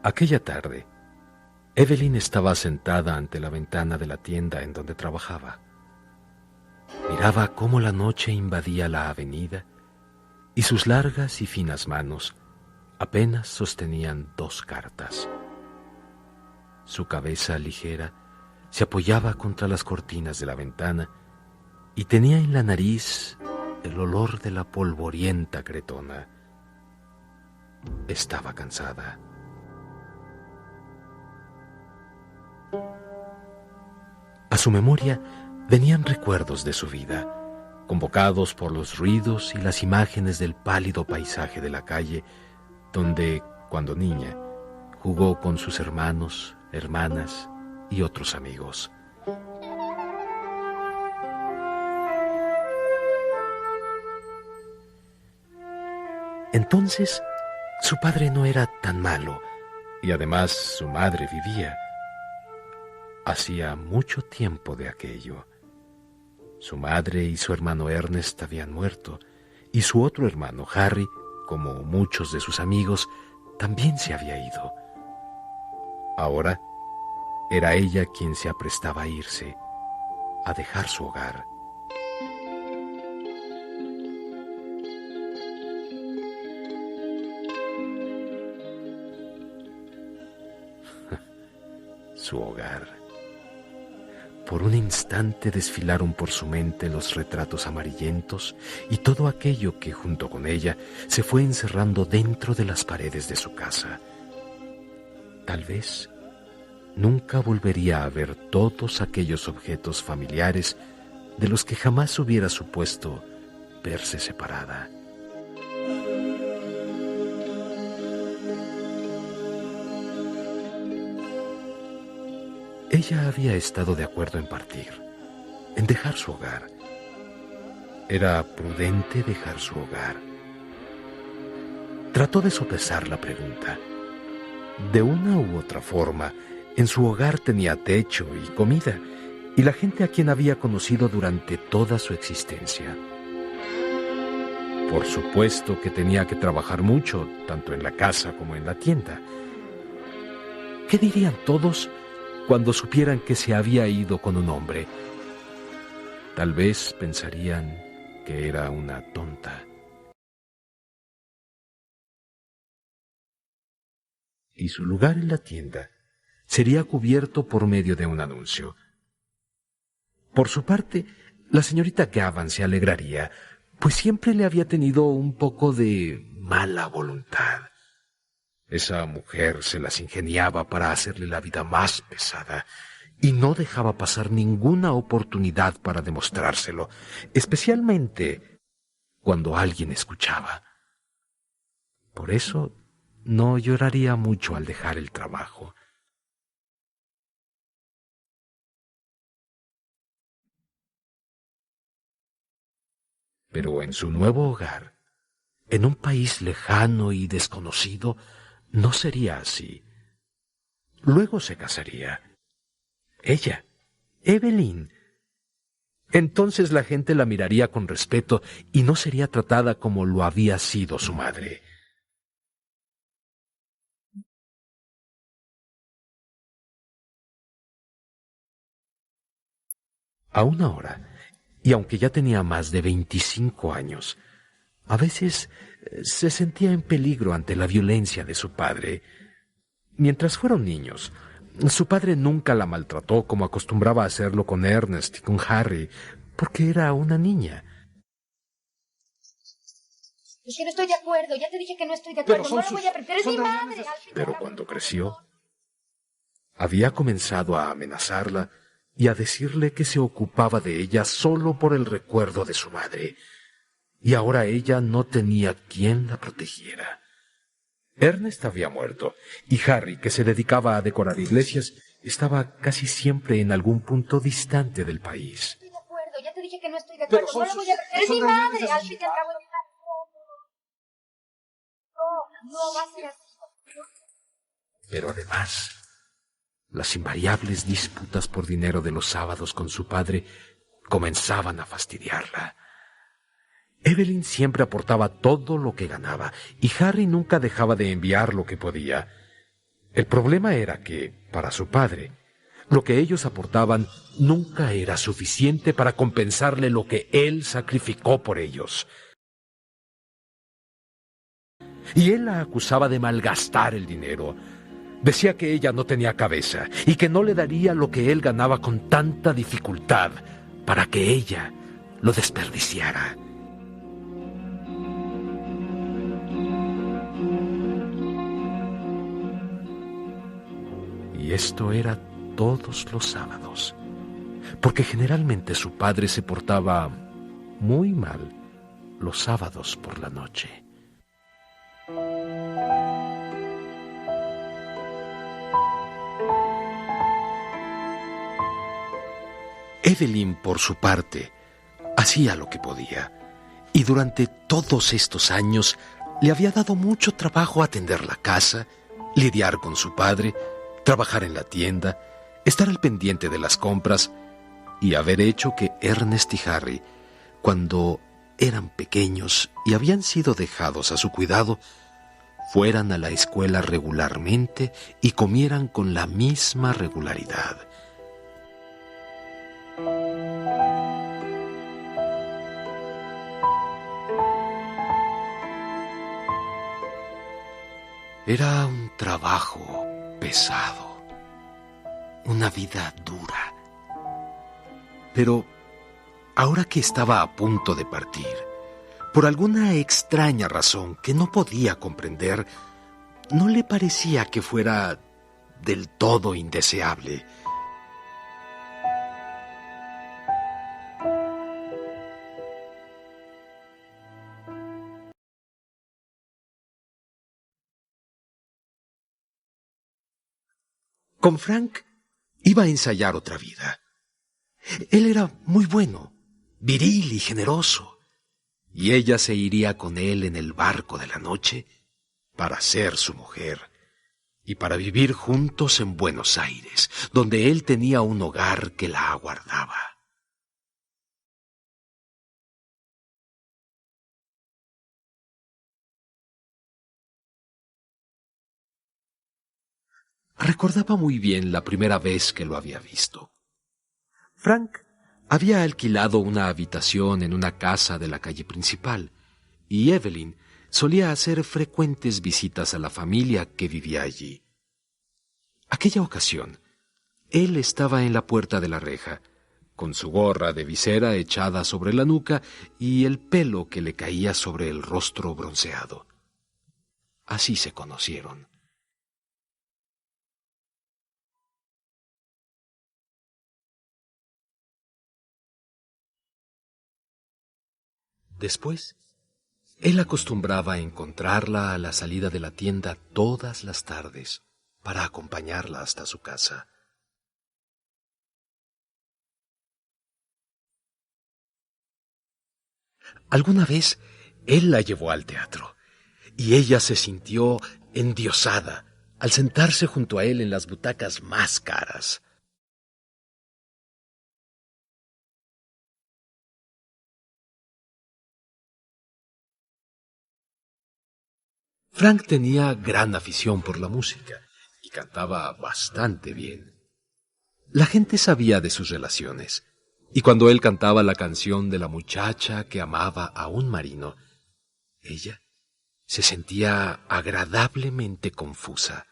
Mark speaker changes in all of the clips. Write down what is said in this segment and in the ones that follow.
Speaker 1: Aquella tarde, Evelyn estaba sentada ante la ventana de la tienda en donde trabajaba. Miraba cómo la noche invadía la avenida y sus largas y finas manos apenas sostenían 2 cartas. Su cabeza ligera se apoyaba contra las cortinas de la ventana y tenía en la nariz el olor de la polvorienta cretona. Estaba cansada. A su memoria venían recuerdos de su vida, convocados por los ruidos y las imágenes del pálido paisaje de la calle, donde, cuando niña, jugó con sus hermanos, hermanas y otros amigos. Entonces, su padre no era tan malo, y además su madre vivía. Hacía mucho tiempo de aquello. Su madre y su hermano Ernest habían muerto, y su otro hermano Harry, como muchos de sus amigos, también se había ido. Ahora era ella quien se aprestaba a irse, a dejar su hogar. Su hogar. Por un instante desfilaron por su mente los retratos amarillentos y todo aquello que, junto con ella, se fue encerrando dentro de las paredes de su casa. Tal vez nunca volvería a ver todos aquellos objetos familiares de los que jamás hubiera supuesto verse separada. Ella había estado de acuerdo en partir, en dejar su hogar. Era prudente dejar su hogar. Trató de sopesar la pregunta. De una u otra forma, en su hogar tenía techo y comida, y la gente a quien había conocido durante toda su existencia. Por supuesto que tenía que trabajar mucho, tanto en la casa como en la tienda. ¿Qué dirían todos cuando supieran que se había ido con un hombre? Tal vez pensarían que era una tonta. Y su lugar en la tienda sería cubierto por medio de un anuncio. Por su parte, la señorita Gavan se alegraría, pues siempre le había tenido un poco de mala voluntad. Esa mujer se las ingeniaba para hacerle la vida más pesada y no dejaba pasar ninguna oportunidad para demostrárselo, especialmente cuando alguien escuchaba. Por eso no lloraría mucho al dejar el trabajo. Pero en su nuevo hogar, en un país lejano y desconocido, no sería así. Luego se casaría. Ella, Evelyn. Entonces la gente la miraría con respeto y no sería tratada como lo había sido su madre. Aún ahora, y aunque ya tenía más de 25 años, a veces se sentía en peligro ante la violencia de su padre. Mientras fueron niños, su padre nunca la maltrató como acostumbraba a hacerlo con Ernest y con Harry, porque era una niña.
Speaker 2: Es que no estoy de acuerdo. Ya te dije que no estoy de acuerdo. No lo voy a preferir. Es mi madre.
Speaker 1: Pero cuando creció, había comenzado a amenazarla y a decirle que se ocupaba de ella solo por el recuerdo de su madre. Y ahora ella no tenía quien la protegiera. Ernest había muerto, y Harry, que se dedicaba a decorar iglesias, estaba casi siempre en algún punto distante del país.
Speaker 2: Estoy de acuerdo. Ya te dije que no estoy de acuerdo. No lo voy a preferir. Es mi madre. Al fin y al cabo, es mi madre. No va a ser así.
Speaker 1: Pero además, las invariables disputas por dinero de los sábados con su padre comenzaban a fastidiarla. Evelyn siempre aportaba todo lo que ganaba, y Harry nunca dejaba de enviar lo que podía. El problema era que, para su padre, lo que ellos aportaban nunca era suficiente para compensarle lo que él sacrificó por ellos. Y él la acusaba de malgastar el dinero. Decía que ella no tenía cabeza y que no le daría lo que él ganaba con tanta dificultad para que ella lo desperdiciara. Y esto era todos los sábados, porque generalmente su padre se portaba muy mal los sábados por la noche. Evelyn, por su parte, hacía lo que podía, y durante todos estos años le había dado mucho trabajo atender la casa, lidiar con su padre, trabajar en la tienda, estar al pendiente de las compras y haber hecho que Ernest y Harry, cuando eran pequeños y habían sido dejados a su cuidado, fueran a la escuela regularmente y comieran con la misma regularidad. Era un trabajo pesado, una vida dura. Pero ahora que estaba a punto de partir, por alguna extraña razón que no podía comprender, no le parecía que fuera del todo indeseable. Con Frank iba a ensayar otra vida. Él era muy bueno, viril y generoso, y ella se iría con él en el barco de la noche para ser su mujer y para vivir juntos en Buenos Aires, donde él tenía un hogar que la aguardaba. Recordaba muy bien la primera vez que lo había visto. Frank había alquilado una habitación en una casa de la calle principal, y Evelyn solía hacer frecuentes visitas a la familia que vivía allí. Aquella ocasión, él estaba en la puerta de la reja, con su gorra de visera echada sobre la nuca y el pelo que le caía sobre el rostro bronceado. Así se conocieron. Después, él acostumbraba a encontrarla a la salida de la tienda todas las tardes para acompañarla hasta su casa. Alguna vez, él la llevó al teatro, y ella se sintió endiosada al sentarse junto a él en las butacas más caras. Frank tenía gran afición por la música y cantaba bastante bien. La gente sabía de sus relaciones, y cuando él cantaba la canción de la muchacha que amaba a un marino, ella se sentía agradablemente confusa,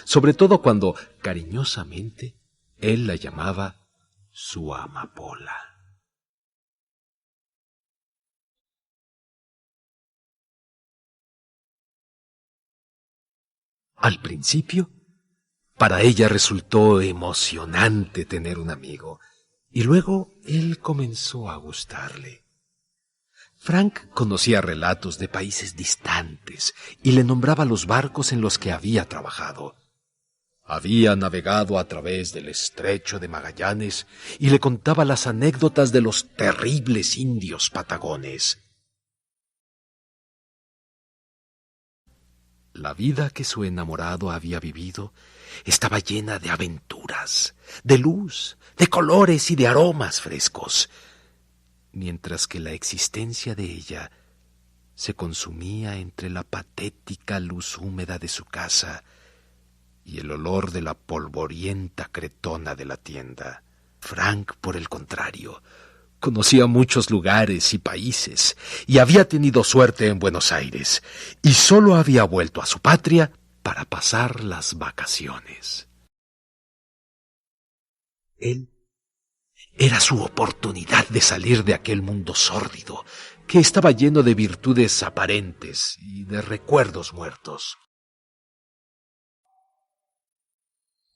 Speaker 1: sobre todo cuando, cariñosamente, él la llamaba su amapola. Al principio, para ella resultó emocionante tener un amigo, y luego él comenzó a gustarle. Frank conocía relatos de países distantes y le nombraba los barcos en los que había trabajado. Había navegado a través del estrecho de Magallanes y le contaba las anécdotas de los terribles indios patagones. La vida que su enamorado había vivido estaba llena de aventuras, de luz, de colores y de aromas frescos, mientras que la existencia de ella se consumía entre la patética luz húmeda de su casa y el olor de la polvorienta cretona de la tienda. Frank, por el contrario, conocía muchos lugares y países, y había tenido suerte en Buenos Aires, y solo había vuelto a su patria para pasar las vacaciones. Él era su oportunidad de salir de aquel mundo sórdido, que estaba lleno de virtudes aparentes y de recuerdos muertos.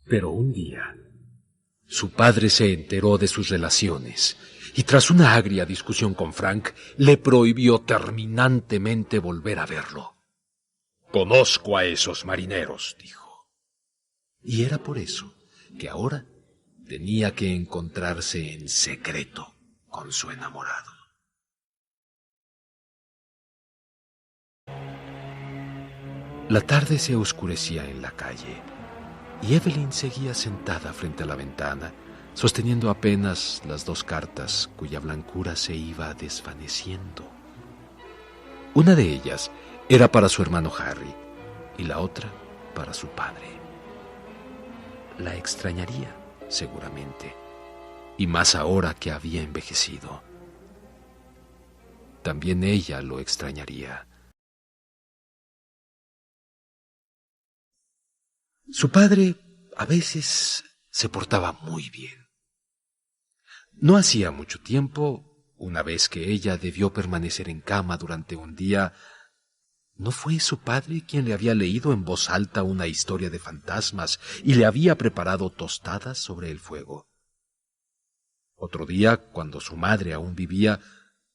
Speaker 1: Pero un día, su padre se enteró de sus relaciones y tras una agria discusión con Frank, le prohibió terminantemente volver a verlo. «Conozco a esos marineros», dijo. Y era por eso que ahora tenía que encontrarse en secreto con su enamorado. La tarde se oscurecía en la calle y Evelyn seguía sentada frente a la ventana, sosteniendo apenas las 2 cartas cuya blancura se iba desvaneciendo. Una de ellas era para su hermano Harry y la otra para su padre. La extrañaría, seguramente, y más ahora que había envejecido. También ella lo extrañaría. Su padre a veces se portaba muy bien. No hacía mucho tiempo, una vez que ella debió permanecer en cama durante un día, ¿no fue su padre quien le había leído en voz alta una historia de fantasmas y le había preparado tostadas sobre el fuego? Otro día, cuando su madre aún vivía,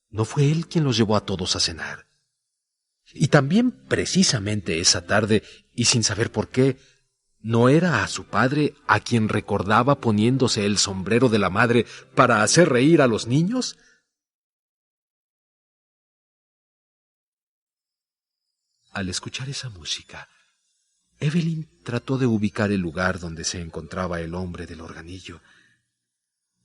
Speaker 1: ¿no fue él quien los llevó a todos a cenar? Y también precisamente esa tarde, y sin saber por qué, ¿no era a su padre a quien recordaba poniéndose el sombrero de la madre para hacer reír a los niños? Al escuchar esa música, Evelyn trató de ubicar el lugar donde se encontraba el hombre del organillo.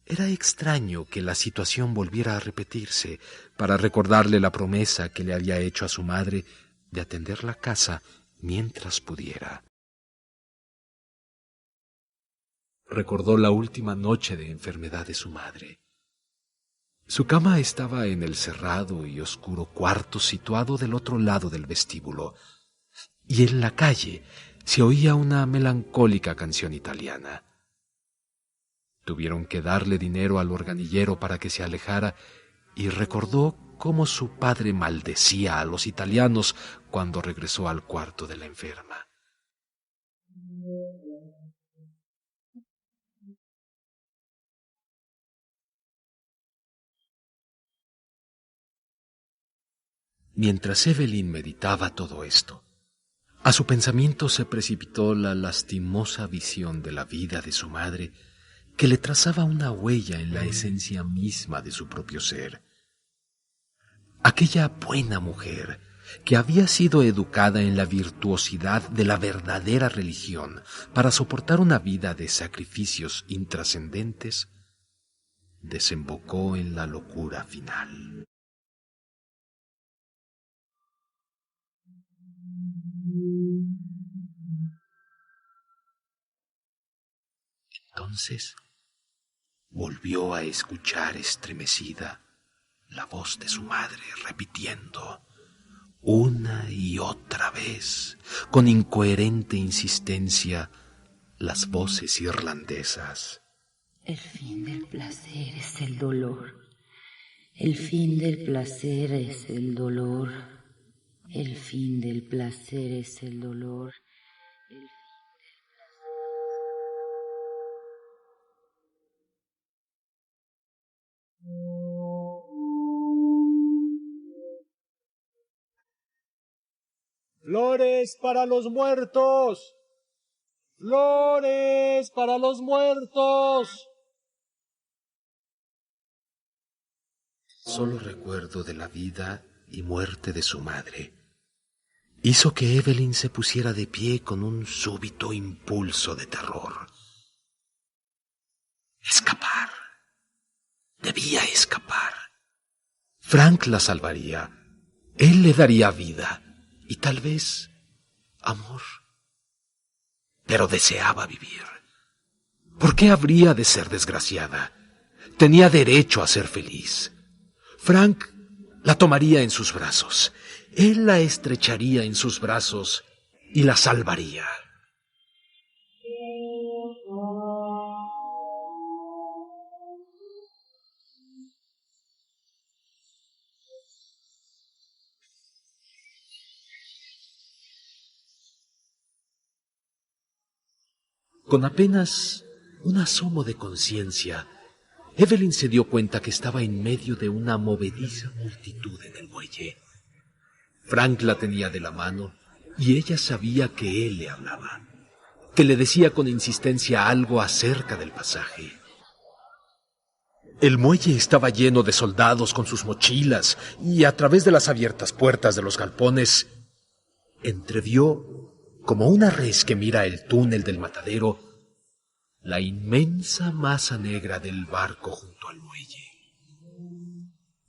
Speaker 1: Era extraño que la situación volviera a repetirse para recordarle la promesa que le había hecho a su madre de atender la casa mientras pudiera. Recordó la última noche de enfermedad de su madre. Su cama estaba en el cerrado y oscuro cuarto situado del otro lado del vestíbulo, y en la calle se oía una melancólica canción italiana. Tuvieron que darle dinero al organillero para que se alejara, y recordó cómo su padre maldecía a los italianos cuando regresó al cuarto de la enferma. Mientras Evelyn meditaba todo esto, a su pensamiento se precipitó la lastimosa visión de la vida de su madre, que le trazaba una huella en la esencia misma de su propio ser. Aquella buena mujer, que había sido educada en la virtuosidad de la verdadera religión para soportar una vida de sacrificios intrascendentes, desembocó en la locura final. Entonces volvió a escuchar estremecida la voz de su madre repitiendo una y otra vez, con incoherente insistencia, las voces irlandesas.
Speaker 3: El fin del placer es el dolor. El fin del placer es el dolor. El fin del placer es el dolor.
Speaker 4: ¡Flores para los muertos! ¡Flores para los muertos!
Speaker 1: Solo recuerdo de la vida y muerte de su madre hizo que Evelyn se pusiera de pie con un súbito impulso de terror. Escapar. Debía escapar. Frank la salvaría. Él le daría vida y tal vez amor. pero deseaba vivir. ¿Por qué habría de ser desgraciada? Tenía derecho a ser feliz. Frank la tomaría en sus brazos. Él la estrecharía en sus brazos y la salvaría. Con apenas un asomo de conciencia, Evelyn se dio cuenta que estaba en medio de una movediza multitud en el muelle. Frank la tenía de la mano y ella sabía que él le hablaba, que le decía con insistencia algo acerca del pasaje. El muelle estaba lleno de soldados con sus mochilas y a través de las abiertas puertas de los galpones entrevió, como una res que mira el túnel del matadero, la inmensa masa negra del barco junto al muelle.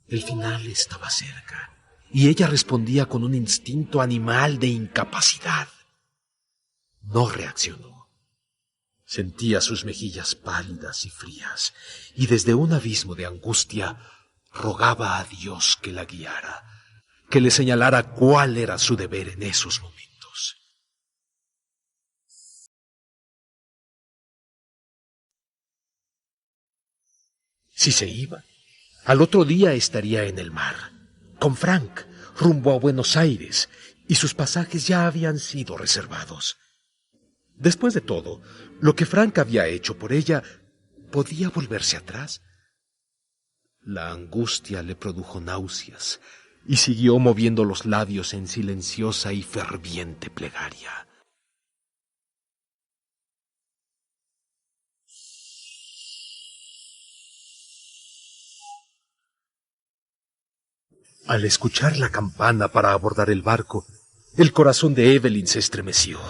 Speaker 1: El final estaba cerca, y ella respondía con un instinto animal de incapacidad. No reaccionó. Sentía sus mejillas pálidas y frías, y desde un abismo de angustia rogaba a Dios que la guiara, que le señalara cuál era su deber en esos momentos. Si se iba, al otro día estaría en el mar, con Frank, rumbo a Buenos Aires, y sus pasajes ya habían sido reservados. Después de todo, lo que Frank había hecho por ella, ¿podía volverse atrás? La angustia le produjo náuseas, y siguió moviendo los labios en silenciosa y ferviente plegaria. Al escuchar la campana para abordar el barco, el corazón de Evelyn se estremeció.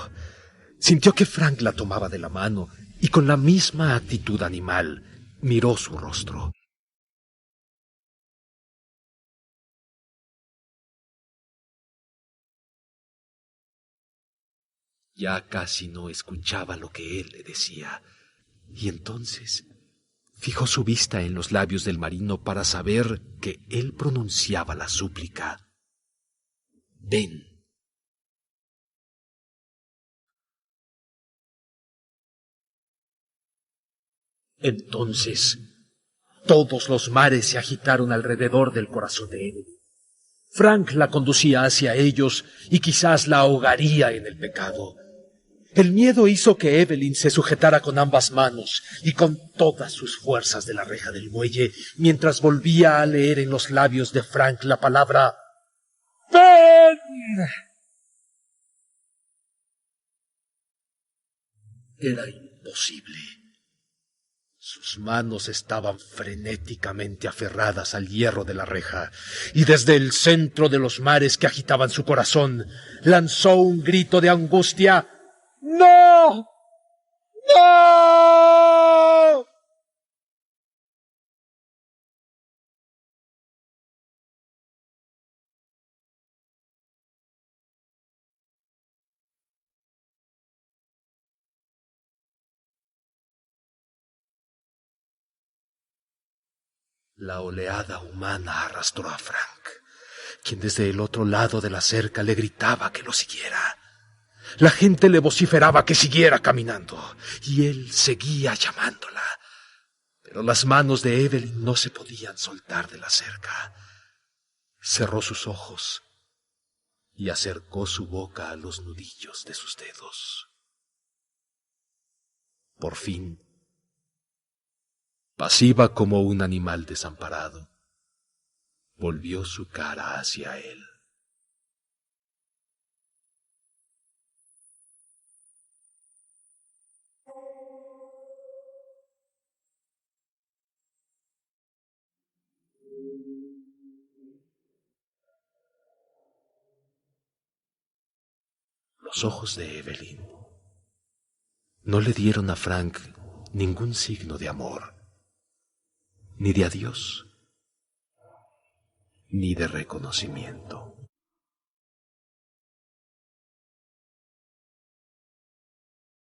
Speaker 1: Sintió que Frank la tomaba de la mano y con la misma actitud animal miró su rostro. Ya casi no escuchaba lo que él le decía, y entonces fijó su vista en los labios del marino para saber que él pronunciaba la súplica. Ven. Entonces, todos los mares se agitaron alrededor del corazón de Evelyn. Frank la conducía hacia ellos y quizás la ahogaría en el pecado. El miedo hizo que Evelyn se sujetara con ambas manos y con todas sus fuerzas de la reja del muelle, mientras volvía a leer en los labios de Frank la palabra ¡Ven! Era imposible. Sus manos estaban frenéticamente aferradas al hierro de la reja, y desde el centro de los mares que agitaban su corazón, lanzó un grito de angustia. ¡No! ¡No! La oleada humana arrastró a Frank, quien desde el otro lado de la cerca le gritaba que lo siguiera. La gente le vociferaba que siguiera caminando, y él seguía llamándola. Pero las manos de Evelyn no se podían soltar de la cerca. Cerró sus ojos y acercó su boca a los nudillos de sus dedos. Por fin, pasiva como un animal desamparado, volvió su cara hacia él. Los ojos de Evelyn no le dieron a Frank ningún signo de amor, ni de adiós, ni de reconocimiento.